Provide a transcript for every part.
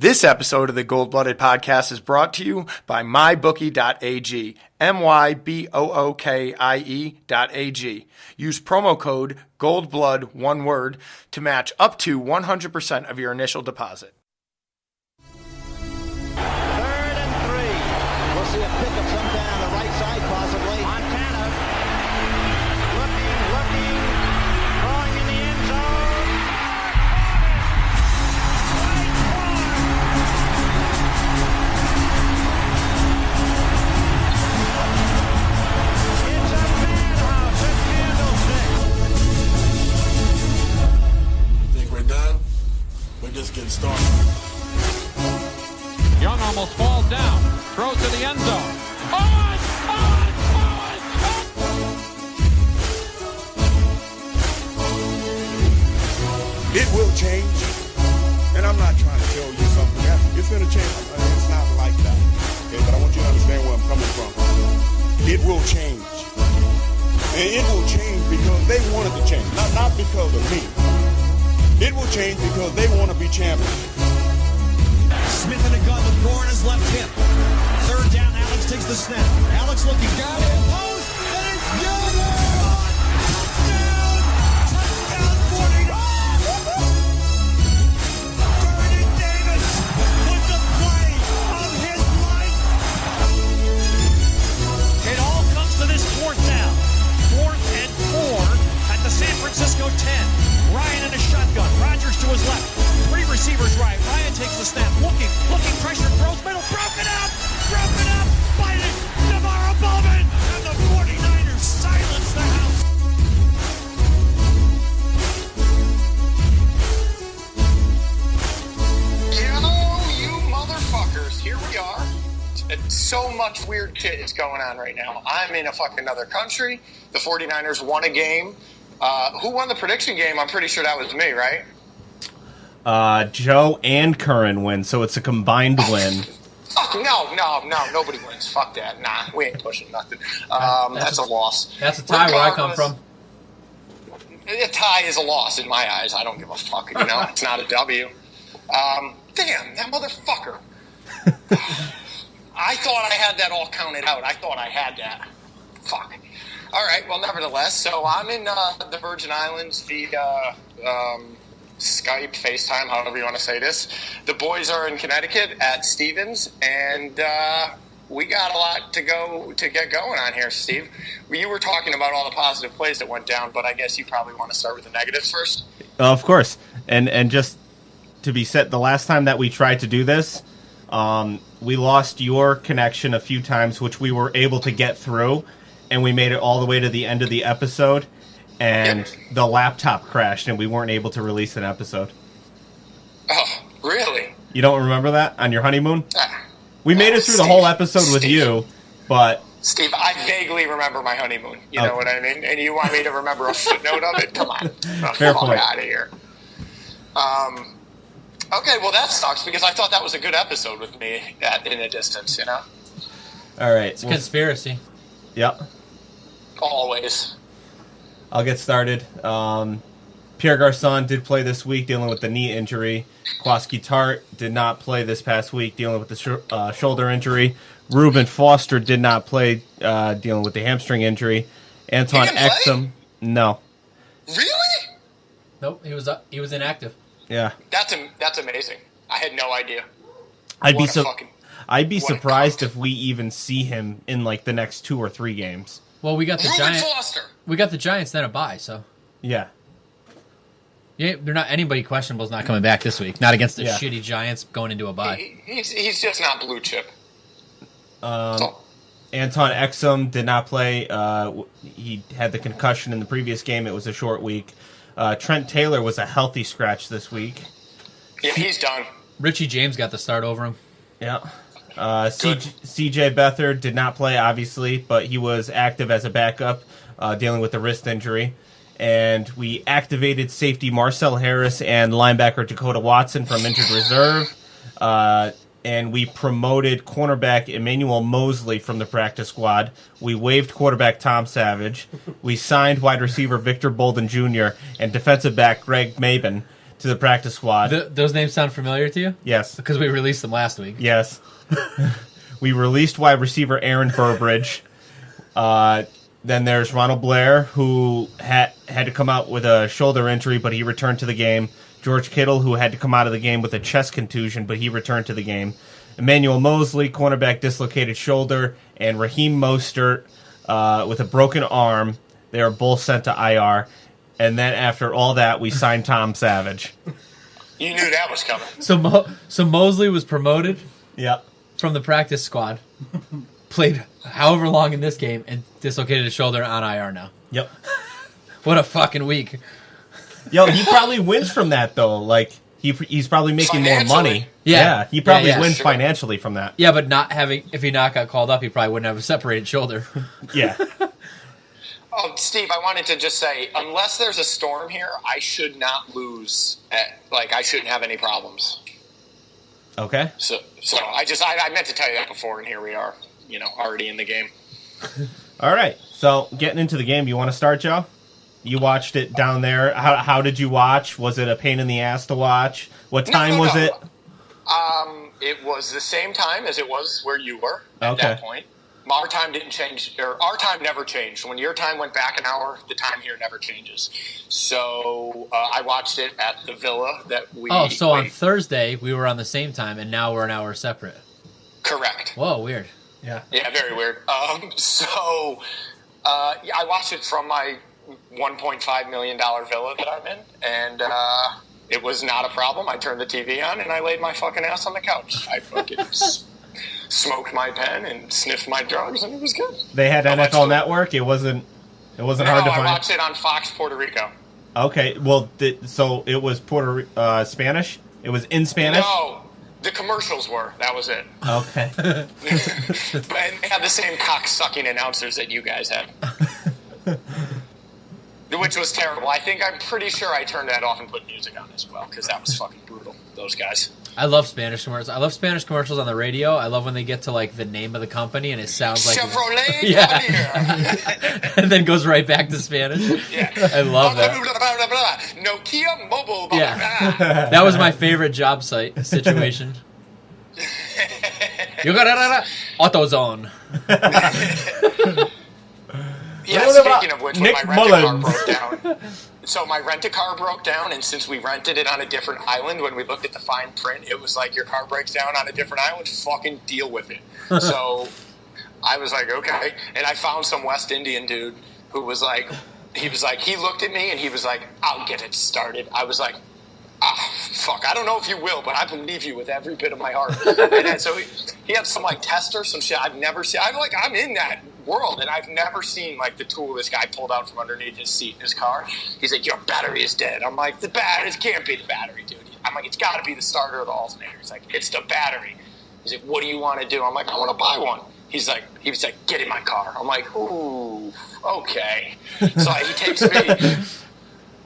This episode of the Gold Blooded Podcast is brought to you by mybookie.ag, mybookie.ag. Use promo code GOLDBLOOD, one word, to match up to 100% of your initial deposit. 3rd and 3. We'll see a pickup sometime on the right side, possibly. Montana looking, throwing in the end zone. It's a madhouse at Candlestick. Think we're done? We're just getting started. Young almost falls down, throws to the end zone. It will change, and I'm not trying to tell you something. It's going to change. It's not like that, okay? But I want you to understand where I'm coming from. It will change, and it will change because they wanted to change, not because of me. It will change because they want to be champions. Smith in a gun with Gore in his left hip. 3rd down, Alex takes the snap. Alex looking, got it, post, and it's good! Touchdown, 40. Vernon Davis with the play of his life. It all comes to this 4th down. 4th and 4 at the San Francisco 10. Ryan in a shotgun. Rodgers to his left. 3 receivers right. Ryan takes the snap. Looking, pressure, throws middle. Broken up by Navarro Bowman. And the 49ers silence the house. You motherfuckers, here we are. So much weird shit is going on right now. I'm in a fucking other country. The 49ers won a game. Who won the prediction game? I'm pretty sure that was me, right? Joe and Curran win, so it's a combined win. Fuck, no, nobody wins. Fuck that. Nah, we ain't pushing nothing. That's a loss. That's a tie where I come from. A tie is a loss in my eyes. I don't give a fuck, It's not a W. Damn, that motherfucker. I thought I had that all counted out. I thought I had that. Fuck. All right, well, nevertheless, so I'm in the Virgin Islands via Skype, FaceTime, however you want to say this. The boys are in Connecticut at Stevens, and we got a lot to get going on here, Steve. You were talking about all the positive plays that went down, but I guess you probably want to start with the negatives first. Of course, and just to be set, the last time that we tried to do this, we lost your connection a few times, which we were able to get through. And we made it all the way to the end of the episode, and the laptop crashed, and we weren't able to release an episode. Oh, really? You don't remember that on your honeymoon? We made it through Steve, the whole episode with you, but... Steve, I vaguely remember my honeymoon. You know what I mean? And you want me to remember a footnote of it? Come on. Fair point. Out of here. Okay, well, that sucks, because I thought that was a good episode with me in a distance, All right. It's a conspiracy. Yep. Always. I'll get started. Pierre Garçon did play this week, dealing with the knee injury. Kwaski Tart did not play this past week, dealing with the shoulder injury. Reuben Foster did not play, dealing with the hamstring injury. Anton Exum, no. Really? Nope, he was inactive. Yeah. That's amazing. I had no idea. I'd be surprised if we even see him in like the next 2 or 3 games. Well, we got the Giants. Foster. We got the Giants then a bye, so yeah. Yeah, they're not anybody questionable is not coming back this week. Not against the shitty Giants going into a bye. He's just not blue chip. Anton Exum did not play. He had the concussion in the previous game. It was a short week. Trent Taylor was a healthy scratch this week. Yeah, he's done. Richie James got the start over him. Yeah. CJ Beathard did not play, obviously, but he was active as a backup, dealing with the wrist injury. And we activated safety Marcel Harris and linebacker Dakota Watson from injured reserve. And we promoted cornerback Emmanuel Mosley from the practice squad. We waived quarterback Tom Savage. We signed wide receiver Victor Bolden Jr. and defensive back Greg Maben. to the practice squad. Those names sound familiar to you? Yes. Because we released them last week. Yes. We released wide receiver Aaron Burbridge. Then there's Ronald Blair, who had to come out with a shoulder injury, but he returned to the game. George Kittle, who had to come out of the game with a chest contusion, but he returned to the game. Emmanuel Mosley, cornerback, dislocated shoulder, and Raheem Mostert with a broken arm. They are both sent to IR. And then after all that, we signed Tom Savage. You knew that was coming. So Mosley was promoted Yep. from the practice squad, played however long in this game, and dislocated his shoulder on IR now. Yep. What a fucking week. Yo, he probably wins from that, though. Like, he's probably making more money. Yeah. He probably Yeah, wins sure. financially from that. Yeah, but if he not got called up, he probably wouldn't have a separated shoulder. Yeah. Oh, Steve, I wanted to just say, unless there's a storm here, I should not lose. I shouldn't have any problems. Okay. So I meant to tell you that before, and here we are, already in the game. All right. So, getting into the game, you want to start, Joe? You watched it down there. How did you watch? Was it a pain in the ass to watch? What time was it? It was the same time as it was where you were at Okay. that point. Our time didn't change, or our time never changed. When your time went back an hour, the time here never changes. So I watched it at the villa that we... Oh, so on Thursday, we were on the same time, and now we're an hour separate. Correct. Whoa, weird. Yeah. Yeah, very weird. I watched it from my $1.5 million villa that I'm in, and it was not a problem. I turned the TV on, and I laid my fucking ass on the couch. I fucking smoked my pen and sniffed my drugs, and it was good. They had NFL Network? It wasn't hard to find? I watched it on Fox Puerto Rico. Okay. Well, so it was Spanish? It was in Spanish? No, the commercials were. That was it. Okay. And they had the same cock-sucking announcers that you guys had. Which was terrible. I'm pretty sure I turned that off and put music on as well, because that was fucking brutal, those guys. I love Spanish commercials. I love Spanish commercials on the radio. I love when they get to, the name of the company, and it sounds like... Chevrolet? Yeah. And then goes right back to Spanish. Yeah. I love that. Nokia Mobile. Yeah. That was my favorite job site situation. You got AutoZone. Yeah, speaking of which, when Nick my rent-a-car Mullens. broke down. So my rent-a-car broke down, and since we rented it on a different island, when we looked at the fine print, it was like, your car breaks down on a different island, fucking deal with it. So I was like, okay. And I found some West Indian dude who was like, he looked at me and he was like, I'll get it started. I was like, fuck, I don't know if you will, but I believe you with every bit of my heart. And then, so he had some tester, some shit I've never seen. I'm in that world, and I've never seen the tool this guy pulled out from underneath his seat in his car. He's like, your battery is dead. I'm like, the battery, it can't be the battery, dude. I'm like, it's got to be the starter or the alternator. He's like, it's the battery. He's like, what do you want to do? I'm like, I want to buy one. He was like, get in my car. I'm like, ooh, okay. So he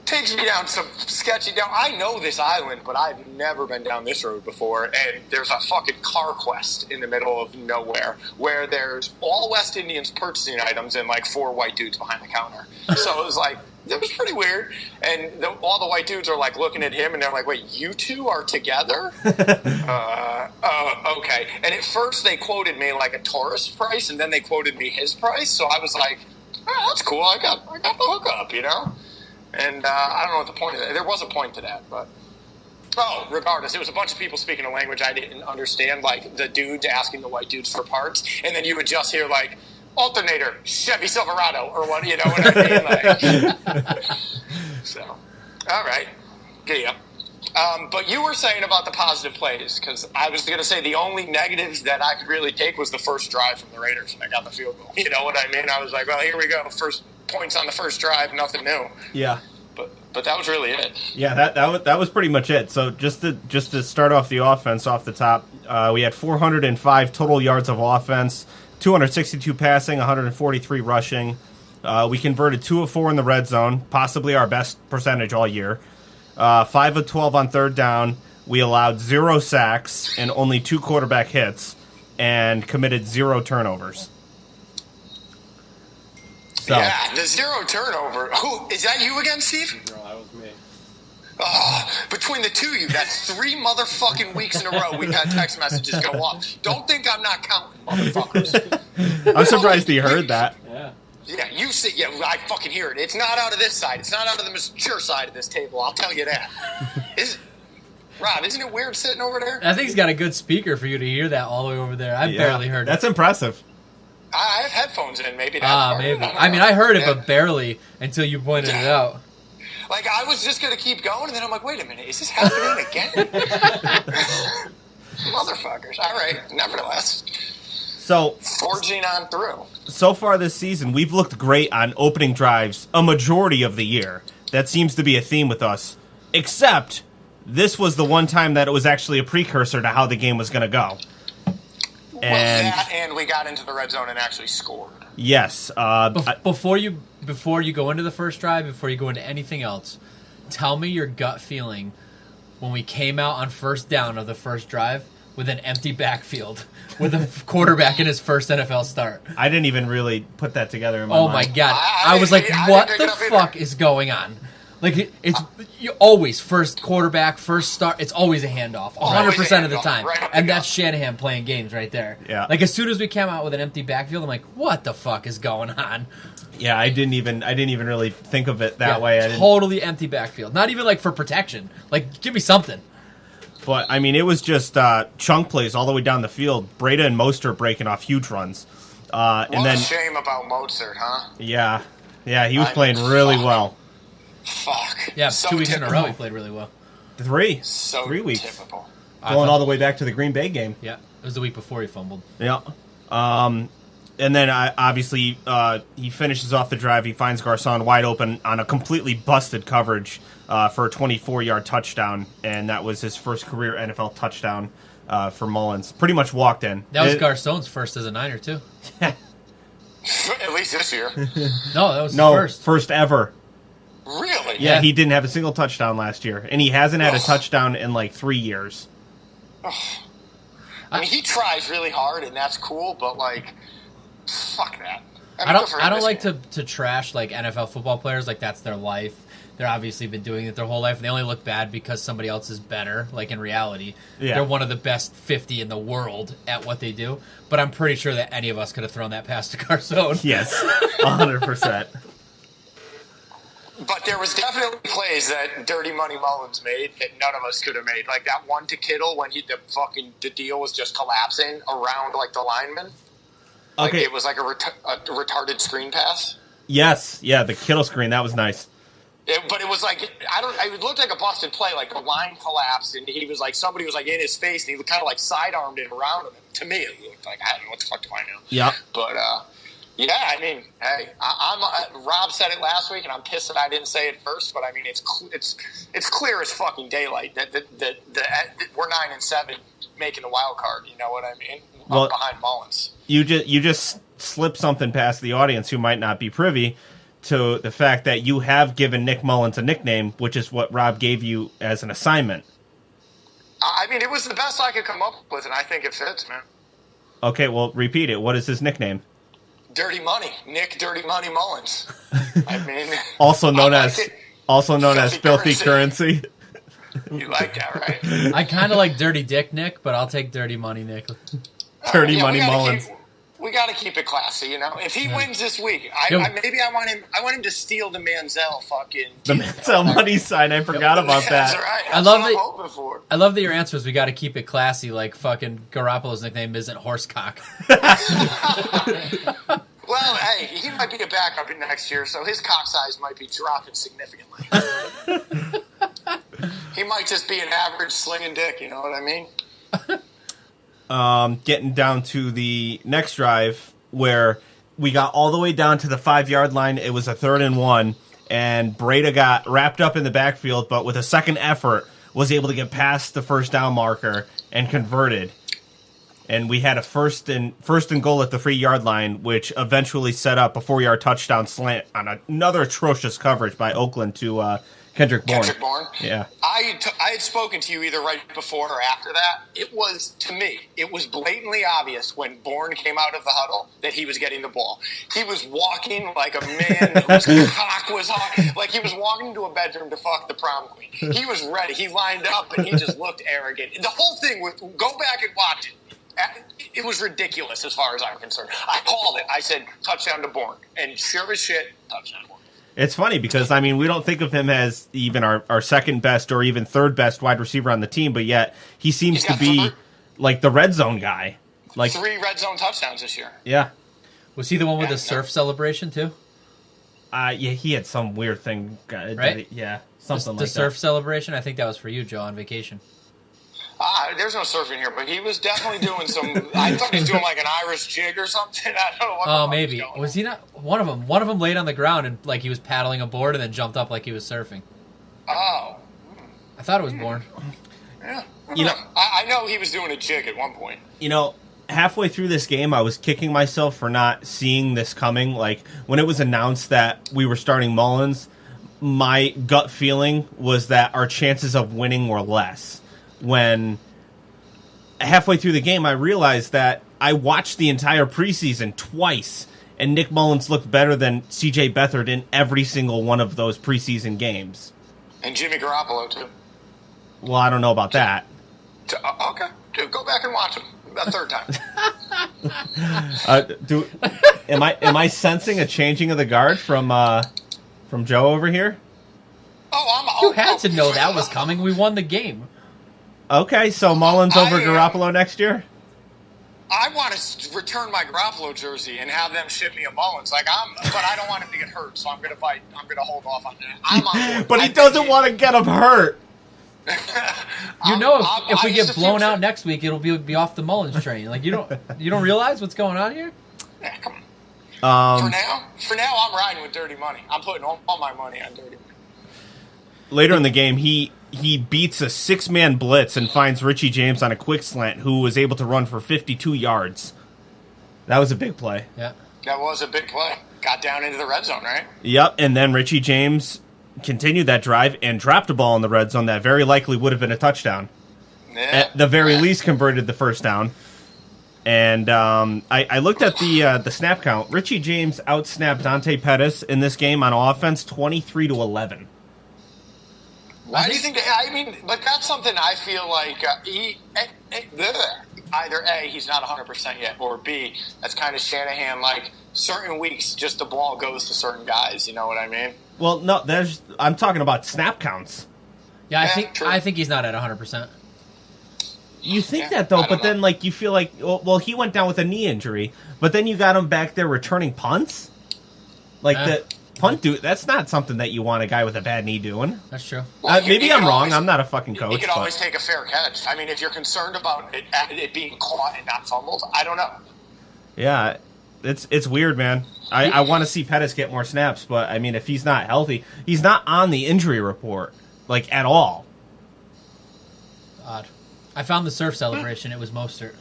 takes me down some sketchy down. I know this island, but I've never been down this road before. And there's a fucking car quest in the middle of nowhere where there's all West Indians purchasing items and 4 white dudes behind the counter. So it was pretty weird. And all the white dudes are looking at him and they're like, wait, you two are together? Okay. And at first they quoted me a tourist price, and then they quoted me his price. So I was like, oh, that's cool. I got the hookup, And I don't know what the point is. There was a point to that, but... Oh, regardless, it was a bunch of people speaking a language I didn't understand, the dudes asking the white dudes for parts, and then you would just hear, alternator, Chevy Silverado, or what, you know what I mean? So, all right. Giddy up. But you were saying about the positive plays, because I was going to say the only negatives that I could really take was the first drive from the Raiders, and I got the field goal. You know what I mean? I was like, well, here we go. First points on the first drive, nothing new. Yeah. But that was really it. Yeah, that was pretty much it. So just to start off the offense off the top, we had 405 total yards of offense, 262 passing, 143 rushing. We converted 2 of 4 in the red zone, possibly our best percentage all year. 5 of 12 on third down. We allowed 0 sacks and only 2 quarterback hits, and committed 0 turnovers. So. Yeah, the 0 turnover. Who is that? You again, Steve? No, that was me. Between the two of you, that's 3 motherfucking weeks in a row we've had text messages go off. Don't think I'm not counting, motherfuckers. I'm surprised he heard that. Yeah, you see, yeah, I fucking hear it. It's not out of this side. It's not out of the mature side of this table. I'll tell you that. Rob, isn't it weird sitting over there? I think he's got a good speaker for you to hear that all the way over there. I barely heard it. That's impressive. I have headphones in, maybe. Maybe. I mean, I heard it, but barely until you pointed it out. Like, I was just going to keep going, and then I'm like, wait a minute, is this happening again? Motherfuckers. All right, nevertheless. So, forging on through. So far this season, we've looked great on opening drives a majority of the year. That seems to be a theme with us. Except, this was the one time that it was actually a precursor to how the game was going to go. And we got into the red zone and actually scored. Yes. Before you go into the first drive, before you go into anything else, tell me your gut feeling when we came out on first down of the first drive with an empty backfield with a quarterback in his first NFL start. I didn't even really put that together in my mind. Oh my God. I was like, what the fuck is going on? Like, it's you always first quarterback, first start. It's always a handoff, 100% of the time, and that's Shanahan playing games right there. Yeah. Like, as soon as we came out with an empty backfield, I'm like, what the fuck is going on? Yeah, I didn't even really think of it that way. Totally empty backfield. Not even like for protection. Like, give me something. But I mean, it was just chunk plays all the way down the field. Breda and Mostert breaking off huge runs. What a shame about Mostert, huh? Yeah, he was playing really well. Fuck. Yeah, so 2 weeks in a row he played really well. 3 weeks. Typical. Going all the way back to the Green Bay game. Yeah, it was the week before he fumbled. Yeah. And then obviously he finishes off the drive. He finds Garcon wide open on a completely busted coverage for a 24-yard touchdown, and that was his first career NFL touchdown for Mullens. Pretty much walked in. That was Garcon's first as a Niner, too. At least this year. No, that was his first ever. Really? Yeah, he didn't have a single touchdown last year, and he hasn't had a touchdown in like 3 years. I mean, he tries really hard, and that's cool, but like, fuck that. I don't like to trash like NFL football players. Like, that's their life. They're obviously been doing it their whole life, and they only look bad because somebody else is better. Like, in reality, they're one of the best 50 in the world at what they do. But I'm pretty sure that any of us could have thrown that pass to Garcon. Yes, 100%. But there was definitely plays that Dirty Money Mullens made that none of us could have made. Like that one to Kittle when the deal was just collapsing around like the lineman. Like it was like a retarded screen pass. Yes, yeah, the Kittle screen, that was nice. But it was like it looked like a busted play. Like the line collapsed and he was like somebody was like in his face and he kind of like side-armed it around him. To me, it looked like I don't know what the fuck do I know. Yeah, but yeah, I mean, hey, Rob said it last week, and I'm pissed that I didn't say it first. But I mean, it's clear as fucking daylight that we're 9-7 making the wild card. You know what I mean? Well, behind Mullens. You just slipped something past the audience who might not be privy to the fact that you have given Nick Mullens a nickname, which is what Rob gave you as an assignment. I mean, it was the best I could come up with, and I think it fits, man. Okay, well, repeat it. What is his nickname? Dirty Money, Nick Dirty Money Mullens. I mean, also known as Filthy Currency. You like that, right? I kind of like Dirty Dick Nick, but I'll take Dirty Money Nick. Dirty Money Mullens. We got to keep it classy, you know. If he wins this week, I want him to steal the Manziel the Manziel money sign. I forgot about that. That's right. That's what I'm hoping for. I love that your answer is we got to keep it classy. Like fucking Garoppolo's nickname isn't Horsecock. Well, hey, he might be a backup in next year, so his cock size might be dropping significantly. He might just be an average slinging dick. You know what I mean? Getting down to the next drive where we got all the way down to the 5-yard line. It was a 3rd and 1, and Breda got wrapped up in the backfield, but with a second effort was able to get past the first down marker and converted. And we had a first and goal at the 3-yard line, which eventually set up a 4-yard touchdown slant on another atrocious coverage by Oakland to Kendrick Bourne. Kendrick Bourne. Yeah. I had spoken to you either right before or after that. It was, to me, it was blatantly obvious when Bourne came out of the huddle that he was getting the ball. He was walking like a man whose cock was hot. Like he was walking into a bedroom to fuck the prom queen. He was ready. He lined up and he just looked arrogant. The whole thing, go back and watch it. It was ridiculous as far as I'm concerned. I called it. I said, touchdown to Bourne. And sure as shit, touchdown to Bourne. It's funny because, I mean, we don't think of him as even our second best or even third best wide receiver on the team, but yet he seems to be like the red zone guy. Like 3 red zone touchdowns this year. Yeah. Was he the one with the surf celebration too? Yeah, he had some weird thing. Right? Something like that. The surf celebration, I think that was for you, Joe, on vacation. There's no surfing here, but he was definitely doing some. I thought he was doing like an Irish jig or something. I don't know what. Oh, maybe was he not one of them? One of them laid on the ground and like he was paddling a board and then jumped up like he was surfing. Oh, I thought it was Bourne. Yeah, I know he was doing a jig at one point. Halfway through this game, I was kicking myself for not seeing this coming. Like when it was announced that we were starting Mullens, my gut feeling was that our chances of winning were less. When halfway through the game, I realized that I watched the entire preseason twice, and Nick Mullens looked better than C.J. Beathard in every single one of those preseason games. And Jimmy Garoppolo, too. Well, I don't know about that. Okay. Go back and watch him a third time. Am I sensing a changing of the guard from Joe over here? You had to know that was coming. We won the game. Okay, so Mullens over Garoppolo next year? I want to return my Garoppolo jersey and have them ship me a Mullens. But I don't want him to get hurt, so I'm going to hold off on that. I'm on board. But he doesn't want to get him hurt. If we get blown out next week, it'll be off the Mullens train. Like you don't realize what's going on here? Yeah, come on. For now, I'm riding with dirty money. I'm putting all my money on dirty money. Later in the game, he beats a 6-man blitz and finds Richie James on a quick slant, who was able to run for 52 yards. That was a big play. Yeah. That was a big play. Got down into the red zone, right? Yep, and then Richie James continued that drive and dropped a ball in the red zone that very likely would have been a touchdown. Yeah. At the very least, converted the first down. And I looked at the snap count. Richie James outsnapped Dante Pettis in this game on offense 23-11. Why do you think? But that's something I feel like either A, he's not 100% yet, or B, that's kind of Shanahan. Like certain weeks, just the ball goes to certain guys. You know what I mean? Well, no, I'm talking about snap counts. Yeah, I think he's not at 100%. You think that though, but then like you feel like he went down with a knee injury, but then you got him back there returning punts. Like the punt dude, that's not something that you want a guy with a bad knee doing. That's true. Well, maybe I'm wrong. I'm not a fucking coach. You can always take a fair catch. I mean, if you're concerned about it being caught and not fumbled, I don't know. Yeah, it's weird, man. I want to see Pettis get more snaps, but I mean, if he's not healthy, he's not on the injury report like at all. Odd. I found the surf celebration. It was Mostert.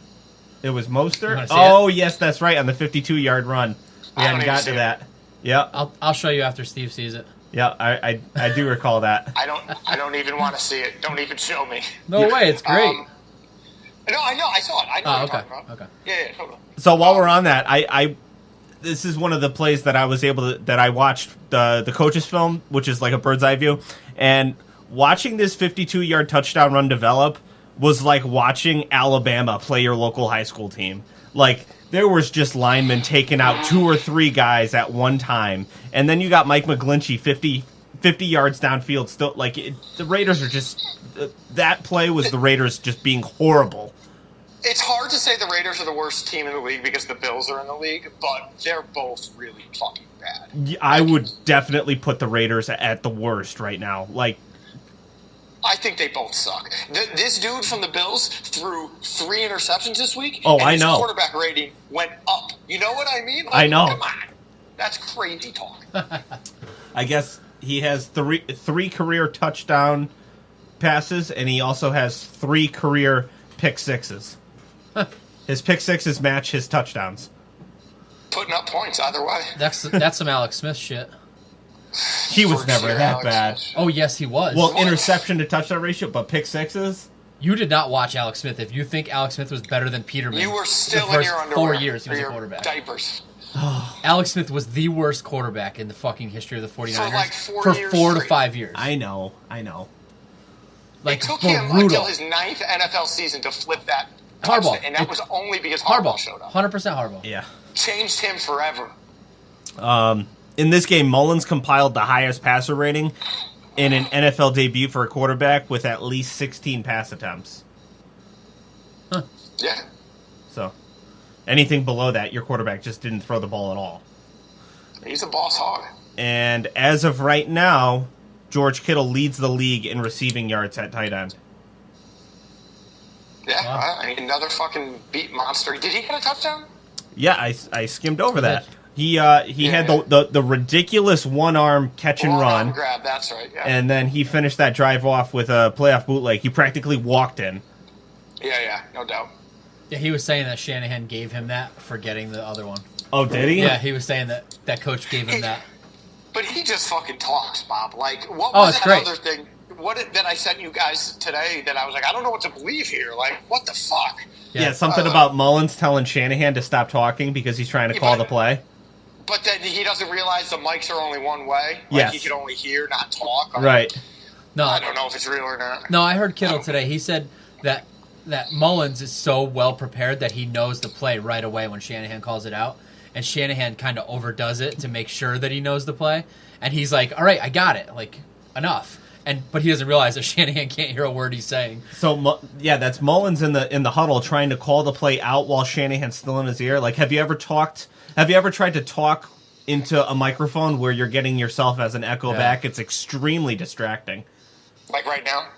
It was Mostert? Oh, yes, that's right, on the 52-yard run. We hadn't got to that. Yep. I'll show you after Steve sees it. Yeah, I do recall that. I don't even want to see it. Don't even show me. No way, it's great. No, I know. I saw it. I know what you're talking about. Okay. Yeah, totally. So while we're on that, this is one of the plays that I was able to, that I watched the coach's film, which is like a bird's eye view, and watching this 52-yard touchdown run develop was like watching Alabama play your local high school team. Like, there was just linemen taking out 2 or 3 guys at one time, and then you got Mike McGlinchey 50 yards downfield. Still, like the Raiders are just that play was the Raiders just being horrible. It's hard to say the Raiders are the worst team in the league because the Bills are in the league, but they're both really fucking bad. I would definitely put the Raiders at the worst right now. Like, I think they both suck. This dude from the Bills threw 3 interceptions this week. Oh, and I know. His quarterback rating went up. You know what I mean? Like, I know. Come on. That's crazy talk. I guess he has three career touchdown passes, and he also has 3 career pick sixes. His pick sixes match his touchdowns. Putting up points either way. That's some Alex Smith shit. He was never that bad. Oh, yes, he was. Well, interception to touchdown ratio, but pick sixes? You did not watch Alex Smith. If you think Alex Smith was better than Peterman, You were still the first in your underwear. 4 years he was a your quarterback. Diapers. Alex Smith was the worst quarterback in the fucking history of the 49ers For like 4 for years 4 to straight. 5 years. I know. Like, It took him brutal. until his 9th NFL season to flip that Harbaugh. touchdown, and that was only because Harbaugh showed up. 100% Harbaugh. Yeah. Changed him forever. In this game, Mullens compiled the highest passer rating in an NFL debut for a quarterback with at least 16 pass attempts. Yeah. So, anything below that, your quarterback just didn't throw the ball at all. He's a boss hog. And as of right now, George Kittle leads the league in receiving yards at tight end. Yeah, Wow. I mean, another fucking beat monster. Did he get a touchdown? Yeah, I skimmed over that. He had the ridiculous one-arm catch and One-arm run, grab, that's right. Yeah. and then he finished that drive off with a playoff bootleg. He practically walked in. Yeah, no doubt. Yeah, he was saying that Shanahan gave him that for getting the other one. Oh, did he? Yeah, he was saying that coach gave him that. But he just fucking talks, Bob. Like, what Oh, was it's that great. other thing? That I sent you guys today that I was like, I don't know what to believe here. Like, what the fuck? Yeah, something about Mullens telling Shanahan to stop talking because he's trying to call the play. But then he doesn't realize the mics are only one way. Like, Yes. he can only hear, not talk. Right. No, I don't know if it's real or not. No, I heard Kittle today. He said that Mullens is so well prepared that he knows the play right away when Shanahan calls it out. And Shanahan kind of overdoes it to make sure that he knows the play. And he's like, all right, I got it. Like, enough. But he doesn't realize that Shanahan can't hear a word he's saying. So, that's Mullens in the huddle trying to call the play out while Shanahan's still in his ear. Like, have you ever tried to talk into a microphone where you're getting yourself as an echo back? It's extremely distracting. Like right now?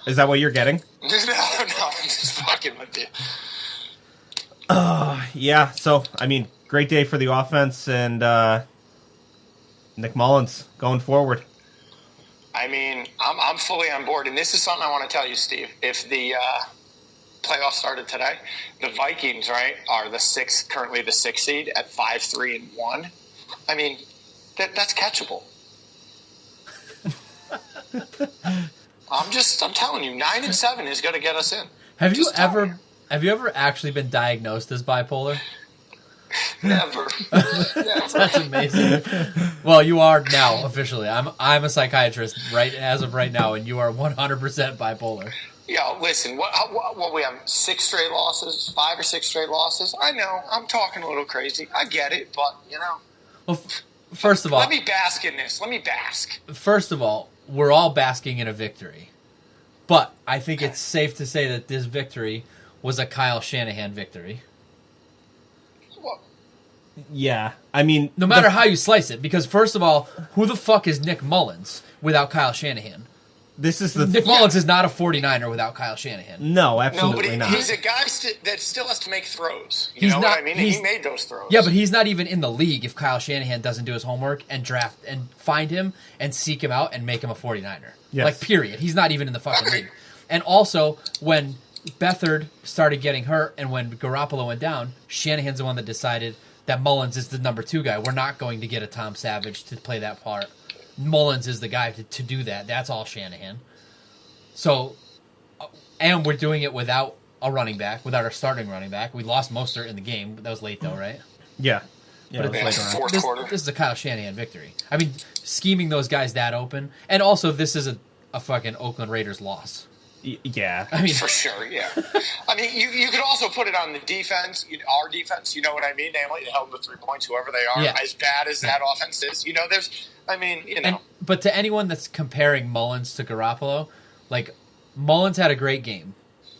Is that what you're getting? No, I'm just fucking with you. Yeah, so, I mean, great day for the offense and Nick Mullens going forward. I mean, I'm fully on board, and this is something I want to tell you, Steve. If the playoffs started today, the Vikings, right, are currently the 6th seed at 5-3-1. I mean, that's catchable. I'm telling you, 9-7 is going to get us in. Have you ever actually been diagnosed as bipolar? Never. That's amazing. Well, you are now officially. I'm a psychiatrist as of right now, and you are 100% bipolar. Yo, listen. What we have 6 straight losses, 5 or 6 straight losses. I know I'm talking a little crazy. I get it, but Well, first of all, let me bask in this. Let me bask. First of all, we're all basking in a victory, but I think it's safe to say that this victory was a Kyle Shanahan victory. Yeah, I mean... No matter how you slice it, because first of all, who the fuck is Nick Mullens without Kyle Shanahan? Nick Mullens is not a 49er without Kyle Shanahan. No, absolutely not. He's a guy that still has to make throws. You know what I mean? He made those throws. Yeah, but he's not even in the league if Kyle Shanahan doesn't do his homework and draft and find him and seek him out and make him a 49er. Yes. Like, period. He's not even in the fucking league. And also, when Beathard started getting hurt and when Garoppolo went down, Shanahan's the one that decided that Mullens is the number 2 guy. We're not going to get a Tom Savage to play that part. Mullens is the guy to do that. That's all Shanahan. So, and we're doing it without a running back, without our starting running back. We lost Mostert in the game. That was late, though, right? Yeah. But it was later on. Fourth quarter. This is a Kyle Shanahan victory. I mean, scheming those guys that open. And also, this is a fucking Oakland Raiders loss. Yeah. I mean, for sure, yeah. I mean, you could also put it on the defense, our defense, you know what I mean? They held the 3 points, whoever they are, as bad as that offense is. But to anyone that's comparing Mullens to Garoppolo, like, Mullens had a great game.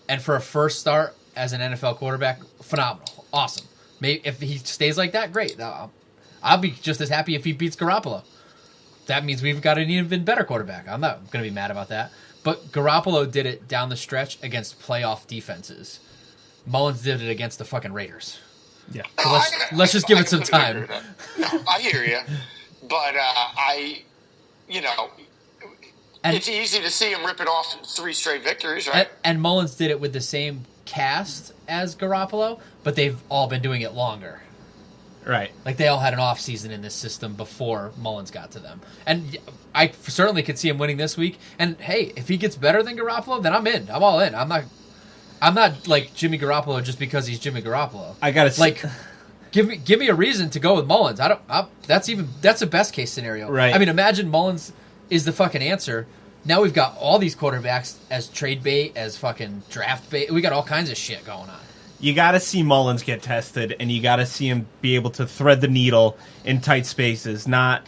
And for a first start as an NFL quarterback, phenomenal. Awesome. Maybe if he stays like that, great. I'll be just as happy if he beats Garoppolo. That means we've got an even better quarterback. I'm not going to be mad about that. But Garoppolo did it down the stretch against playoff defenses. Mullens did it against the fucking Raiders. Yeah. So let's just give it some time. I hear you. But it's easy to see him ripping off 3 straight victories, right? And Mullens did it with the same cast as Garoppolo, but they've all been doing it longer. Right. Like, they all had an off season in this system before Mullens got to them. And I certainly could see him winning this week. And, hey, if he gets better than Garoppolo, then I'm in. I'm all in. I'm not like Jimmy Garoppolo just because he's Jimmy Garoppolo. I got to like give me a reason to go with Mullens. That's a best case scenario. Right. I mean, imagine Mullens is the fucking answer. Now we've got all these quarterbacks as trade bait, as fucking draft bait. We got all kinds of shit going on. You got to see Mullens get tested, and you got to see him be able to thread the needle in tight spaces. Not,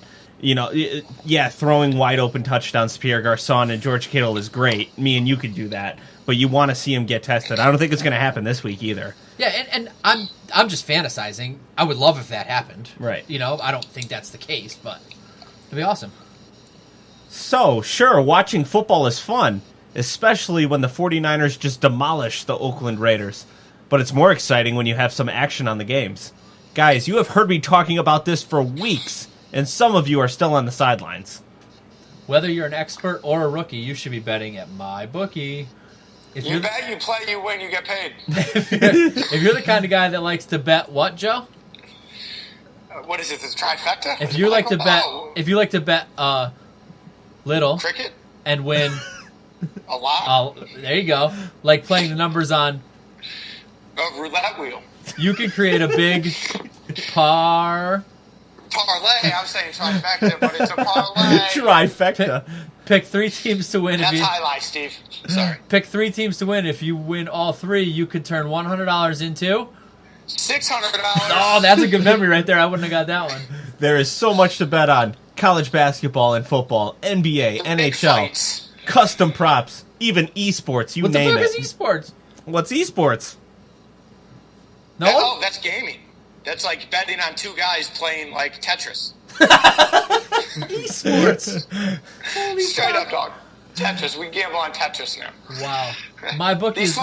throwing wide open touchdowns to Pierre Garçon and George Kittle is great. Me and you could do that, but you want to see him get tested. I don't think it's going to happen this week either. Yeah, and I'm just fantasizing. I would love if that happened. Right. I don't think that's the case, but it'd be awesome. So, sure, watching football is fun, especially when the 49ers just demolish the Oakland Raiders. But it's more exciting when you have some action on the games. Guys, you have heard me talking about this for weeks, and some of you are still on the sidelines. Whether you're an expert or a rookie, you should be betting at MyBookie. You bet, you play, you win, you get paid. If you're the kind of guy that likes to bet what, Joe? What is it, this trifecta? If you like to bet little cricket and win a lot. There you go. Like playing the numbers on a roulette wheel. You can create a big parlay. I'm saying trifecta, but it's a parlay. Trifecta. Pick 3 teams to win. That's highlight, Steve. Sorry. Pick 3 teams to win. If you win all 3, you could turn $100 into $600. Oh, that's a good memory right there. I wouldn't have got that one. There is so much to bet on. College basketball and football, NBA, NHL, custom props, even esports, you name it. What the fuck is esports? What's esports? No? That's gaming. That's like betting on 2 guys playing like Tetris. Esports. Straight up, dog. Tetris. We gamble on Tetris now. Wow. MyBookie is...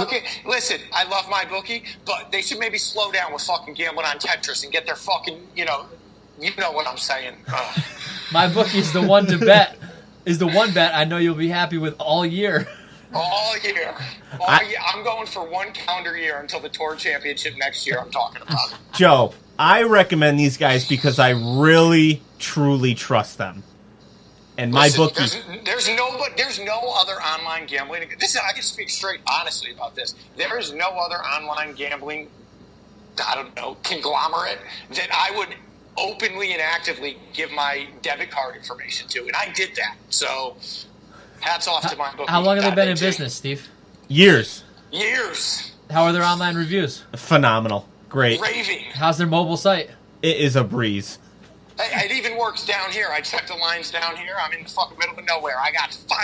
Listen, I love MyBookie, but they should maybe slow down with fucking gambling on Tetris and get their fucking, you know what I'm saying. MyBookie is the one to bet. Is the one bet I know you'll be happy with all year. All year. I'm going for 1 calendar year until the Tour Championship next year. I'm talking about. Joe, I recommend these guys because I really, truly trust them. And MyBookie. There's no other online gambling. I can speak straight honestly about this. There is no other online gambling, conglomerate that I would openly and actively give my debit card information to, and I did that. So, hats off to MyBookie. How long have they been in business, Steve? Years. How are their online reviews? Phenomenal. Great. Raving. How's their mobile site? It is a breeze. It even works down here. I check the lines down here. I'm in the fucking middle of nowhere. I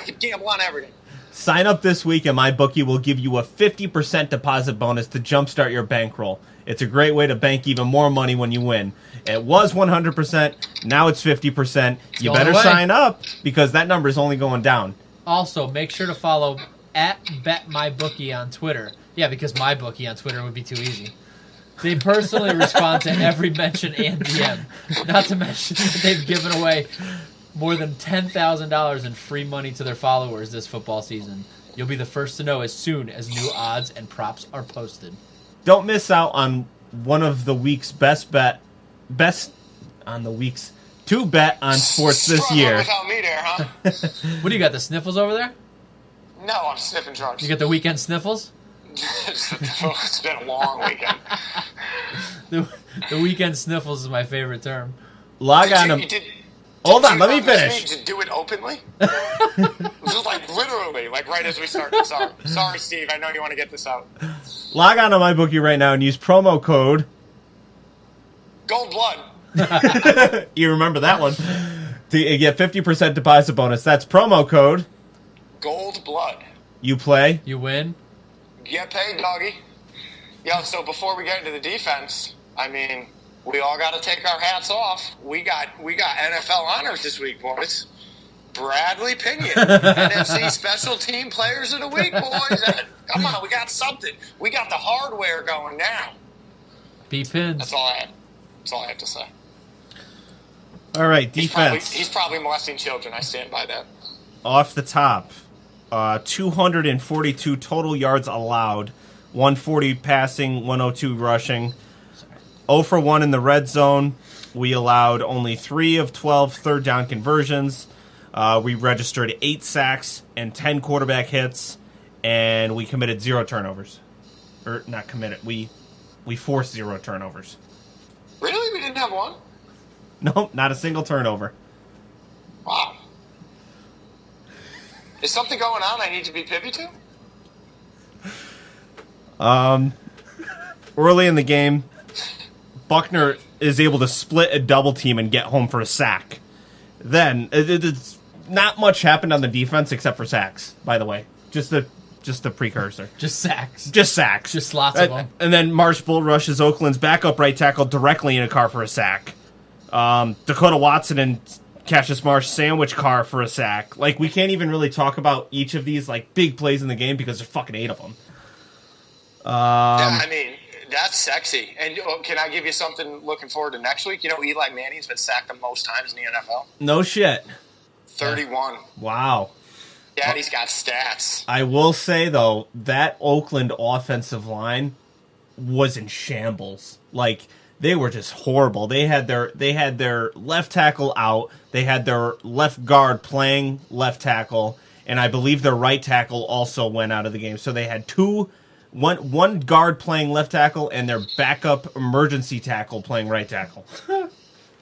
can gamble on everything. Sign up this week and MyBookie will give you a 50% deposit bonus to jumpstart your bankroll. It's a great way to bank even more money when you win. It was 100%, now it's 50%. You better sign up because that number is only going down. Also, make sure to follow @BetMyBookie on Twitter. Yeah, because MyBookie on Twitter would be too easy. They personally respond to every mention and DM. Not to mention that they've given away more than $10,000 in free money to their followers this football season. You'll be the first to know as soon as new odds and props are posted. Don't miss out on one of the week's best on the week's to bet on sports this year. Without me there, huh? What do you got, the sniffles over there? No, I'm sniffing drugs. You got the weekend sniffles? It's been a long weekend. The weekend sniffles is my favorite term. Log on. Hold on, let me finish. To do it openly? Just like literally, like right as we start. Sorry, Steve. I know you want to get this out. Log on to MyBookie right now and use promo code Gold Blood. You remember that one? To get 50% deposit bonus. That's promo code Gold Blood. You play. You win. Get paid, doggy. Yo, so before we get into the defense, I mean, we all got to take our hats off. We got NFL honors this week, boys. Bradley Pinion, NFC Special Team Players of the Week, boys. Come on, we got something. We got the hardware going now. B-Pins. That's all I have to say. All right, defense. He's probably molesting children. I stand by that. Off the top, 242 total yards allowed, 140 passing, 102 rushing. 0 for 1 in the red zone. We allowed only 3 of 12 third down conversions. We registered 8 sacks and 10 quarterback hits, and we committed 0 turnovers. Or not committed. We forced 0 turnovers. Really? We didn't have one? Nope, not a single turnover. Wow. Is something going on I need to be privy to? Early in the game, Buckner is able to split a double team and get home for a sack. Then, it's not much happened on the defense except for sacks, by the way. Just a precursor. Just sacks. Just sacks. Just lots of them. And then Marsh Bull rushes Oakland's backup right tackle directly in a car for a sack. Dakota Watson and Cassius Marsh sandwich car for a sack. Like, we can't even really talk about each of these, like, big plays in the game because there's fucking 8 of them. Yeah, I mean, that's sexy. And can I give you something looking forward to next week? You know, Eli Manning's been sacked the most times in the NFL. No shit. 31. Wow. Daddy's got stats. I will say, though, that Oakland offensive line was in shambles. Like, they were just horrible. They had their left tackle out. They had their left guard playing left tackle. And I believe their right tackle also went out of the game. So they had one guard playing left tackle and their backup emergency tackle playing right tackle.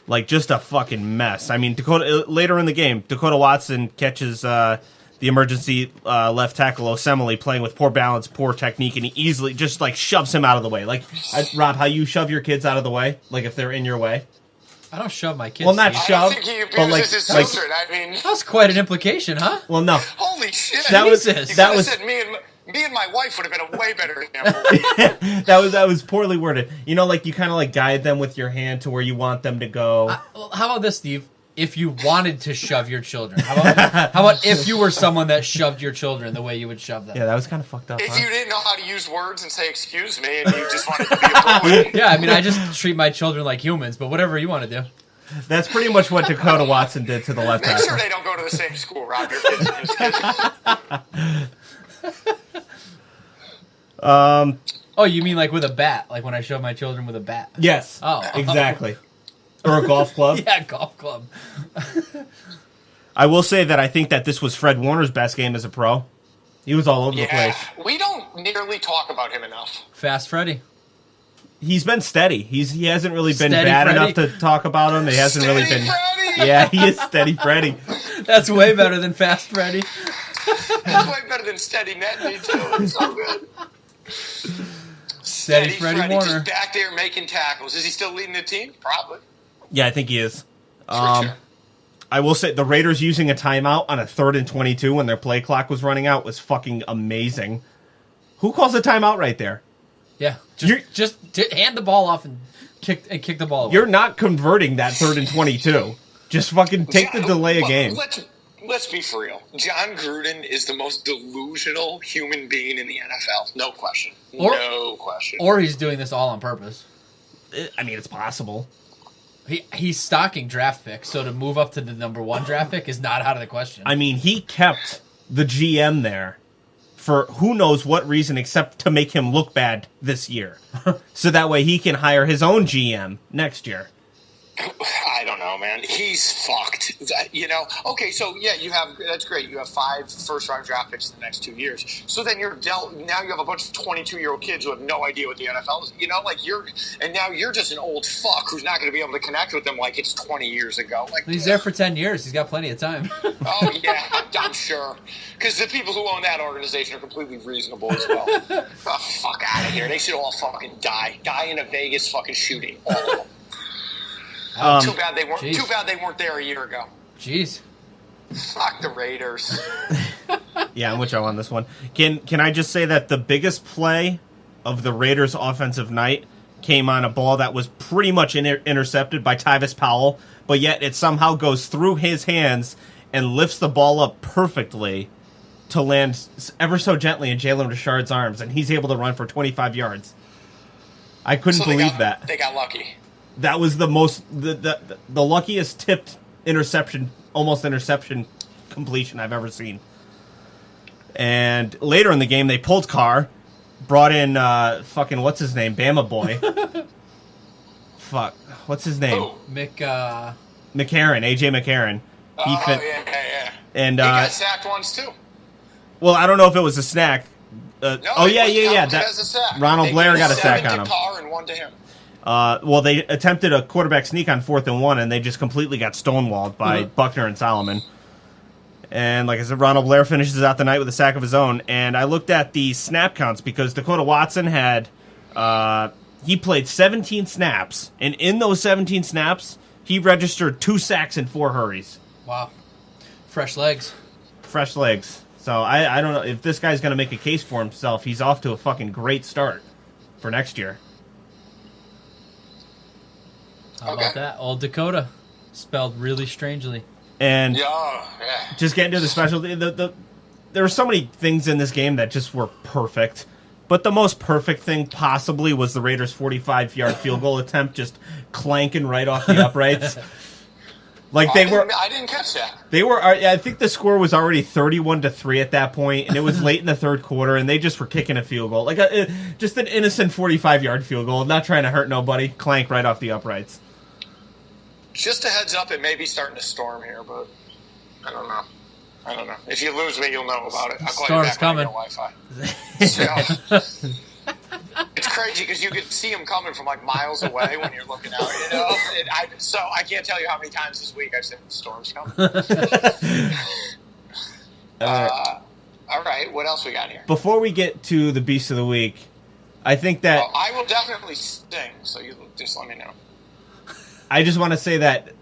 Like, just a fucking mess. I mean, later in the game, Dakota Watson catches the emergency left tackle Osemele playing with poor balance, poor technique, and he easily just, like, shoves him out of the way. Like, Rob, how you shove your kids out of the way? Like, if they're in your way? I don't shove my kids. Well, not Steve. shove, I don't think he abuses his children. I mean, That's quite an implication, huh? well, no. holy shit. That was- You that could've was- said me and my wife would have been a way better example. That was poorly worded. You know, like, you kind of, like, guide them with your hand to where you want them to go. How about this, Steve? If you wanted to shove your children, how about if you were someone that shoved your children the way you would shove them? Yeah, that was kind of fucked up. If Huh? you didn't know how to use words and say excuse me and you just wanted to be a bully. Yeah, I mean, I just treat my children like humans, but whatever you want to do. That's pretty much what Dakota Watson did to the left Make tackle. sure they don't go to the same school, Rob. Your kids are just kids. Oh, you mean like with a bat? Like when I shove my children with a bat? Yes. Oh. Exactly. Or a golf club. Yeah, golf club. I will say that I think that this was Fred Warner's best game as a pro. He was all over the place. We don't nearly talk about him enough. Fast Freddy. He's been steady. He hasn't really been Steady bad Freddy. enough to talk about him. He hasn't really Steady been. Freddy! Yeah, he is steady Freddy. That's way better than Fast Freddy. That's way better than Steady Netney, too. It's so good. Steady Freddy Warner. Just back there making tackles. Is he still leading the team? Probably. Yeah, I think he is. For sure. I will say the Raiders using a timeout on a 3rd and 22 when their play clock was running out was fucking amazing. Who calls a timeout right there? Yeah, just hand the ball off and kick the ball away. You're not converting that 3rd and 22. Just fucking take the delay of game. Let's be for real. John Gruden is the most delusional human being in the NFL. No question. No question. Or he's doing this all on purpose. I mean, it's possible. He's stocking draft picks, so to move up to the number 1 draft pick is not out of the question. I mean, he kept the GM there for who knows what reason except to make him look bad this year. So that way he can hire his own GM next year. I don't know, man. He's fucked. You know? Okay, so yeah, that's great. You have 5 first-round draft picks in the next 2 years. So then now you have a bunch of 22-year-old kids who have no idea what the NFL is. You know, like now you're just an old fuck who's not going to be able to connect with them like it's 20 years ago. Like he's there for 10 years. He's got plenty of time. Oh, yeah, I'm sure. Because the people who own that organization are completely reasonable as well. Oh, fuck out of here. They should all fucking die. Die in a Vegas fucking shooting. All of them. Too bad they weren't there a year ago. Jeez. Fuck the Raiders. Yeah, I'm with you on this one. Can I just say that the biggest play of the Raiders' offensive night came on a ball that was pretty much intercepted by Tyvis Powell, but yet it somehow goes through his hands and lifts the ball up perfectly to land ever so gently in Jalen Richard's arms, and he's able to run for 25 yards. I couldn't believe that. They got lucky. That was the luckiest tipped interception completion I've ever seen. And later in the game, they pulled Carr, brought in fucking what's his name, Bama Boy. fuck, what's his name? McCarron, AJ McCarron. Yeah. And he got sacked once too. Well, I don't know if it was a snack. No, yeah. That as a sack. Ronald Blair got a sack on him. Carr and 1 to him. Well, they attempted a quarterback sneak on 4th and 1, and they just completely got stonewalled by Buckner and Solomon. And like I said, Ronald Blair finishes out the night with a sack of his own. And I looked at the snap counts because Dakota Watson had he played 17 snaps, and in those 17 snaps, he registered 2 sacks and 4 hurries. Wow, fresh legs. So I don't know if this guy's going to make a case for himself. He's off to a fucking great start for next year. How about that? Old Dakota, spelled really strangely. And just getting to the specialty, there were so many things in this game that just were perfect. But the most perfect thing possibly was the Raiders' 45-yard field goal attempt, just clanking right off the uprights. I didn't catch that. They were. I think the score was already 31-3 at that point, and it was late in the third quarter, and they just were kicking a field goal, just an innocent 45-yard field goal, not trying to hurt nobody. Clank right off the uprights. Just a heads up, it may be starting to storm here, but I don't know. If you lose me, you'll know about it. I'll call Storm's you back coming. when I get Wi-Fi. So, it's crazy because you could see them coming from miles away when you're looking out. So I can't tell you how many times this week I've said the storm's coming. All right, what else we got here? Before we get to the Beast of the Week, I think that I will definitely sing. So you just let me know. I just want to say that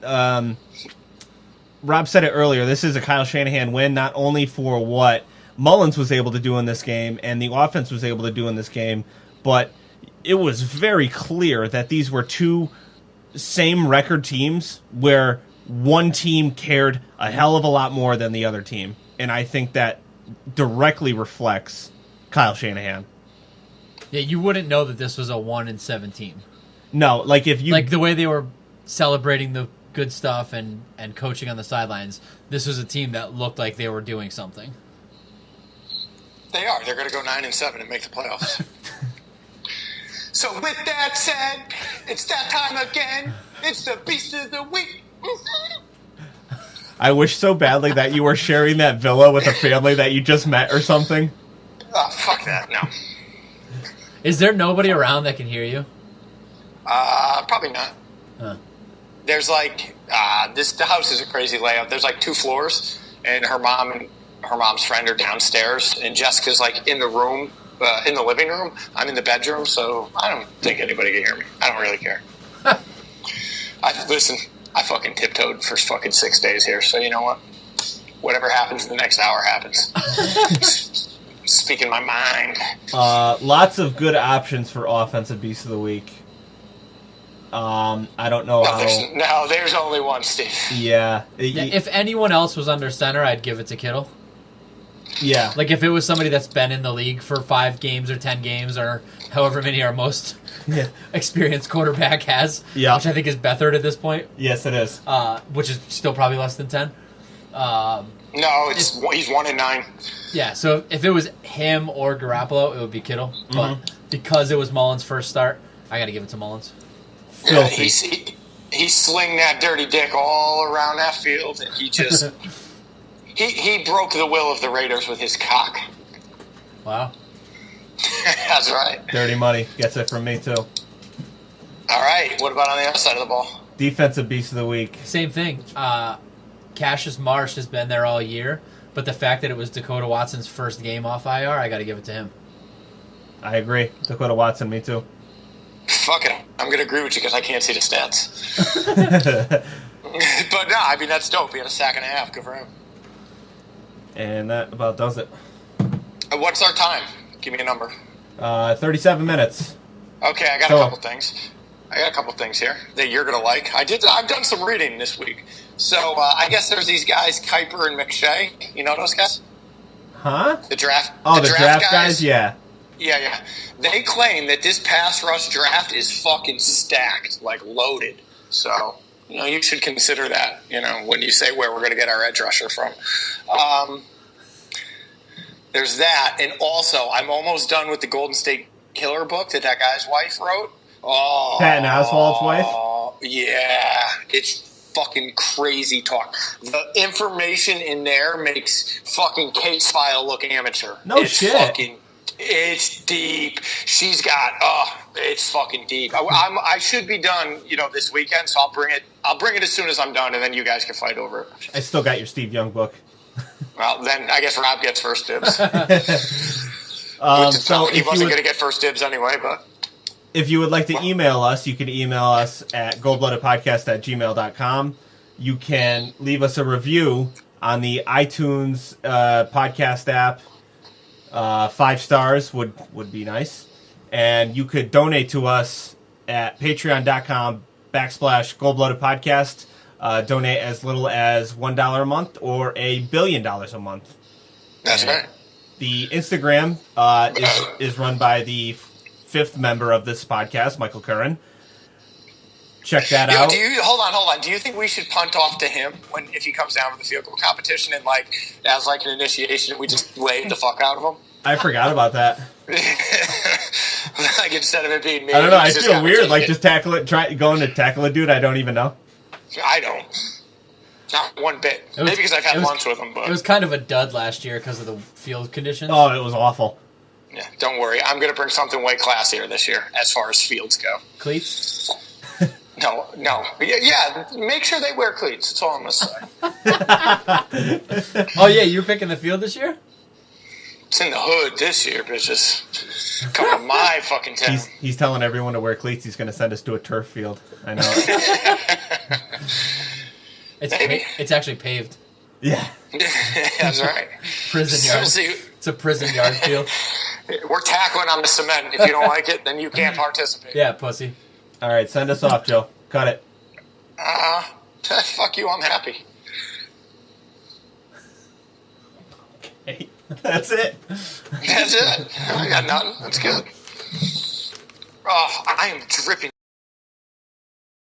Rob said it earlier. This is a Kyle Shanahan win, not only for what Mullens was able to do in this game and the offense was able to do in this game, but it was very clear that these were two same record teams where one team cared a hell of a lot more than the other team. And I think that directly reflects Kyle Shanahan. Yeah, you wouldn't know that this was a 1-7 team. No, if you... the way they were celebrating the good stuff and coaching on the sidelines, this was a team that looked like they were doing something. They are. They're going to go 9-7 and make the playoffs. So with that said, it's that time again. It's the Beast of the Week. I wish so badly that you were sharing that villa with a family that you just met or something. Oh, fuck that. No. Is there nobody around that can hear you? Probably not. Huh. There's the house is a crazy layout. There's 2 floors, and her mom and her mom's friend are downstairs, and Jessica's in the room, in the living room. I'm in the bedroom, so I don't think anybody can hear me. I don't really care. I fucking tiptoed for fucking 6 days here, so you know what? Whatever happens in the next hour happens. Speaking my mind. Lots of good options for Offensive Beast of the Week. I don't know how... there's only one, Steve. Yeah. If anyone else was under center, I'd give it to Kittle. Yeah. If it was somebody that's been in the league for 5 games or 10 games or however many our most experienced quarterback has, which I think is Beathard at this point. Yes, it is. Which is still probably less than 10. No, he's 1-9. Yeah, so if it was him or Garoppolo, it would be Kittle. But because it was Mullens' first start, I got to give it to Mullens. Yeah, he slinged that dirty dick all around that field, and he just he broke the will of the Raiders with his cock. Wow. That's right. Dirty money gets it from me too. All right, what about on the other side of the ball? Defensive Beast of the Week. Same thing. Cassius Marsh has been there all year, but the fact that it was Dakota Watson's first game off IR, I got to give it to him. I agree. Dakota Watson, me too. Fuck it. I'm going to agree with you because I can't see the stats. But no, that's dope. He had a sack and a half. Good for him. And that about does it. What's our time? Give me a number. 37 minutes. Okay, I got a couple things. Here that you're going to like. I've done some reading this week. So I guess there's these guys, Kuiper and McShay. You know those guys? Huh? The draft. Oh, the draft guys? Yeah. Yeah. They claim that this pass rush draft is fucking stacked, loaded. So, you should consider that, when you say where we're going to get our edge rusher from. There's that. And also, I'm almost done with the Golden State Killer book that guy's wife wrote. Oh, Patton Oswalt's wife? Yeah. It's fucking crazy talk. The information in there makes fucking case file look amateur. No shit. It's deep. She's got, it's fucking deep. I should be done, this weekend, so I'll bring it as soon as I'm done, and then you guys can fight over it. I still got your Steve Young book. Well, then I guess Rob gets first dibs. So he wasn't going to get first dibs anyway, but... If you would like to email us, you can email us at goldbloodedpodcast@gmail.com. You can leave us a review on the iTunes podcast app. 5 stars would be nice. And you could donate to us at patreon.com/goldbloodedpodcast. Donate as little as $1 a month or $1 billion a month. That's right. The Instagram is run by the 5th member of this podcast, Michael Curran. Check that out. Hold on. Do you think we should punt off to him if he comes down for the field goal competition and as an initiation, we just lay the fuck out of him? I forgot about that. Instead of it being me, I don't know. I feel weird, just going to tackle a dude I don't even know. I don't. Not one bit. Maybe because I've had lunch with him. But it was kind of a dud last year because of the field conditions. Oh, it was awful. Yeah, don't worry. I'm going to bring something way classier this year as far as fields go. Cleats? No. Yeah, make sure they wear cleats. That's all I'm going to say. Oh, yeah, you're picking the field this year? It's in the hood this year, bitches. Come to my fucking town. He's telling everyone to wear cleats. He's going to send us to a turf field. I know. It's actually paved. Yeah. That's right. Prison yard. It's a prison yard field. We're tackling on the cement. If you don't like it, then you can't participate. Yeah, pussy. All right, send us off, Joe. Cut it. Fuck you. I'm happy. Okay. That's it. That's it. I got nothing. That's good. Oh, I am dripping